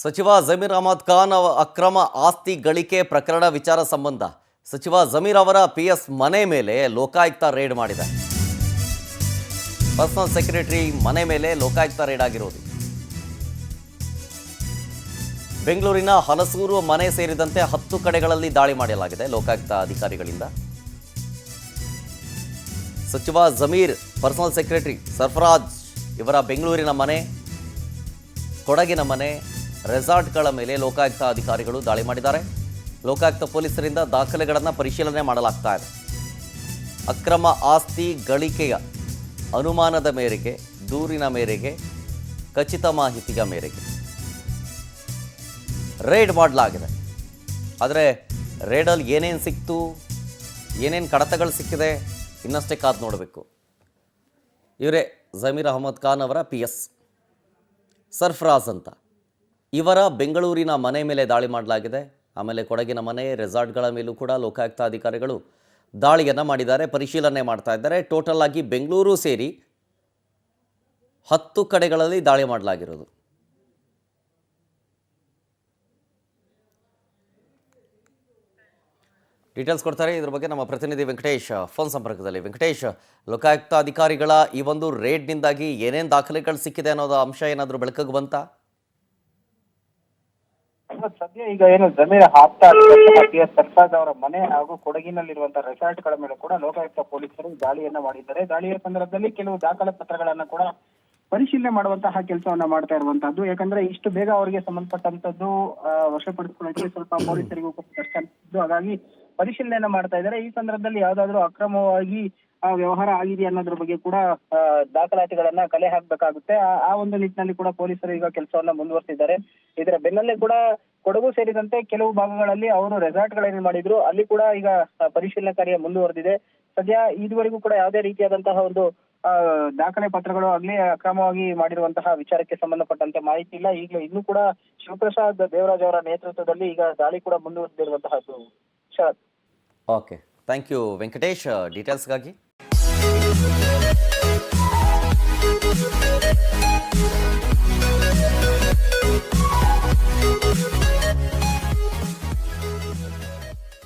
ಸಚಿವ ಜಮೀರ್ ಅಹಮದ್ ಖಾನ್ ಅಕ್ರಮ ಆಸ್ತಿ ಗಳಿಕೆ ಪ್ರಕರಣ ವಿಚಾರ ಸಂಬಂಧ ಸಚಿವ ಜಮೀರ್ ಅವರ ಪಿಎಸ್ ಮನೆ ಮೇಲೆ ಲೋಕಾಯುಕ್ತ ರೇಡ್ ಮಾಡಿದೆ. ಪರ್ಸನಲ್ ಸೆಕ್ರೆಟರಿ ಮನೆ ಮೇಲೆ ಲೋಕಾಯುಕ್ತ ರೇಡ್ ಆಗಿರೋದು. ಬೆಂಗಳೂರಿನ ಹಲಸೂರು ಮನೆ ಸೇರಿದಂತೆ 10 ಕಡೆಗಳಲ್ಲಿ ದಾಳಿ ಮಾಡಲಾಗಿದೆ ಲೋಕಾಯುಕ್ತ ಅಧಿಕಾರಿಗಳಿಂದ. ಸಚಿವ ಜಮೀರ್ ಪರ್ಸನಲ್ ಸೆಕ್ರೆಟರಿ ಸರ್ಫರಾಜ್ ಇವರ ಬೆಂಗಳೂರಿನ ಮನೆ, ಕೊಡಗಿನ ಮನೆ, ರೆಸಾರ್ಟ್ಗಳ ಮೇಲೆ ಲೋಕಾಯುಕ್ತ ಅಧಿಕಾರಿಗಳು ದಾಳಿ ಮಾಡಿದ್ದಾರೆ. ಲೋಕಾಯುಕ್ತ ಪೊಲೀಸರಿಂದ ದಾಖಲೆಗಳನ್ನು ಪರಿಶೀಲನೆ ಮಾಡಲಾಗ್ತಾ ಇದೆ. ಅಕ್ರಮ ಆಸ್ತಿ ಗಳಿಕೆಯ ಅನುಮಾನದ ಮೇರೆಗೆ, ದೂರಿನ ಮೇರೆಗೆ, ಖಚಿತ ಮಾಹಿತಿಯ ಮೇರೆಗೆ ರೇಡ್ ಮಾಡಲಾಗಿದೆ. ಆದರೆ ರೇಡಲ್ಲಿ ಏನೇನು ಸಿಕ್ತು, ಏನೇನು ಕಡತಗಳು ಸಿಕ್ಕಿದೆ ಇನ್ನಷ್ಟೇ ಕಾದು ನೋಡಬೇಕು. ಇವರೇ ಜಮೀರ್ ಅಹಮದ್ ಖಾನ್ ಅವರ ಪಿಎಸ್ ಸರ್ಫರಾಜ್ ಅಂತ. ಇವರ ಬೆಂಗಳೂರಿನ ಮನೆ ಮೇಲೆ ದಾಳಿ ಮಾಡಲಾಗಿದೆ. ಆಮೇಲೆ ಕೊಡಗಿನ ಮನೆ, ರೆಸಾರ್ಟ್ಗಳ ಮೇಲೂ ಕೂಡ ಲೋಕಾಯುಕ್ತ ಅಧಿಕಾರಿಗಳು ದಾಳಿಯನ್ನು ಮಾಡಿದ್ದಾರೆ, ಪರಿಶೀಲನೆ ಮಾಡ್ತಾ ಇದ್ದಾರೆ. ಟೋಟಲ್ ಆಗಿ ಬೆಂಗಳೂರು ಸೇರಿ 10 ಕಡೆಗಳಲ್ಲಿ ದಾಳಿ ಮಾಡಲಾಗಿರೋದು. ಡೀಟೇಲ್ಸ್ ಕೊಡ್ತಾರೆ ಇದ್ರ ಬಗ್ಗೆ ನಮ್ಮ ಪ್ರತಿನಿಧಿ ವೆಂಕಟೇಶ್ ಫೋನ್ ಸಂಪರ್ಕದಲ್ಲಿ. ವೆಂಕಟೇಶ್, ಲೋಕಾಯುಕ್ತ ಅಧಿಕಾರಿಗಳ ಈ ಒಂದು ರೇಡ್ನಿಂದಾಗಿ ಏನೇನು ದಾಖಲೆಗಳು ಸಿಕ್ಕಿದೆ ಅನ್ನೋದು ಅಂಶ ಏನಾದರೂ ಬೆಳಕಿಗೆ ಬಂತಾ? ಸದ್ಯ ಈಗ ಏನು ಜಮೀರ್ ಆಪ್ತ ಪಿಎಸ್ ಸರ್ಫರಾಜ್ ಅವರ ಮನೆ ಹಾಗೂ ಕೊಡಗಿನಲ್ಲಿರುವಂತಹ ರೆಸಾರ್ಟ್ಗಳ ಮೇಲೆ ಕೂಡ ಲೋಕಾಯುಕ್ತ ಪೊಲೀಸರು ದಾಳಿಯನ್ನ ಮಾಡಿದ್ದಾರೆ. ದಾಳಿಯ ಸಂದರ್ಭದಲ್ಲಿ ಕೆಲವು ದಾಖಲೆ ಪತ್ರಗಳನ್ನ ಕೂಡ ಪರಿಶೀಲನೆ ಮಾಡುವಂತಹ ಕೆಲಸವನ್ನ ಮಾಡ್ತಾ ಇರುವಂತಹದ್ದು. ಯಾಕಂದ್ರೆ ಇಷ್ಟು ಬೇಗ ಅವರಿಗೆ ಸಂಬಂಧಪಟ್ಟಂತದ್ದು ವಶಪಡಿಸಿಕೊಳ್ಳಕ್ಕೆ ಸ್ವಲ್ಪ ಪೊಲೀಸರಿಗೂ ಕಷ್ಟ ಅನಿಸಿದ್ದು. ಹಾಗಾಗಿ ಪರಿಶೀಲನೆಯನ್ನ ಮಾಡ್ತಾ ಇದ್ದಾರೆ. ಈ ಸಂದರ್ಭದಲ್ಲಿ ಯಾವ್ದಾದ್ರು ಅಕ್ರಮವಾಗಿ ವ್ಯವಹಾರ ಆಗಿದೆ ಅನ್ನೋದ್ರ ಬಗ್ಗೆ ಕೂಡ ದಾಖಲಾತಿಗಳನ್ನ ಕಲೆ ಹಾಕ್ಬೇಕಾಗುತ್ತೆ. ಆ ಒಂದು ನಿಟ್ಟಿನಲ್ಲಿ ಕೂಡ ಪೊಲೀಸರು ಈಗ ಕೆಲಸವನ್ನ ಮುಂದುವರೆಸಿದ್ದಾರೆ. ಇದರ ಬೆನ್ನಲ್ಲೇ ಕೂಡ ಕೊಡಗು ಸೇರಿದಂತೆ ಕೆಲವು ಭಾಗಗಳಲ್ಲಿ ಅವರು ರೆಸಾರ್ಟ್ಗಳೇನು ಮಾಡಿದ್ರು ಅಲ್ಲಿ ಕೂಡ ಈಗ ಪರಿಶೀಲನೆ ಕಾರ್ಯ ಮುಂದುವರೆದಿದೆ. ಸದ್ಯ ಇದುವರೆಗೂ ಕೂಡ ಯಾವುದೇ ರೀತಿಯಾದಂತಹ ಒಂದು ದಾಖಲೆ ಪತ್ರಗಳು ಆಗ್ಲಿ ಅಕ್ರಮವಾಗಿ ಮಾಡಿರುವಂತಹ ವಿಚಾರಕ್ಕೆ ಸಂಬಂಧಪಟ್ಟಂತೆ ಮಾಹಿತಿ ಇಲ್ಲ. ಈಗಲೂ ಇನ್ನೂ ಕೂಡ ಶಿವಪ್ರಸಾದ್ ದೇವರಾಜ್ ಅವರ ನೇತೃತ್ವದಲ್ಲಿ ಈಗ ದಾಳಿ ಕೂಡ ಮುಂದುವರೆದಿರುವಂತಹದ್ದು. Okay, thank you Venkatesh ಡೀಟೇಲ್ಸ್ಗಾಗಿ.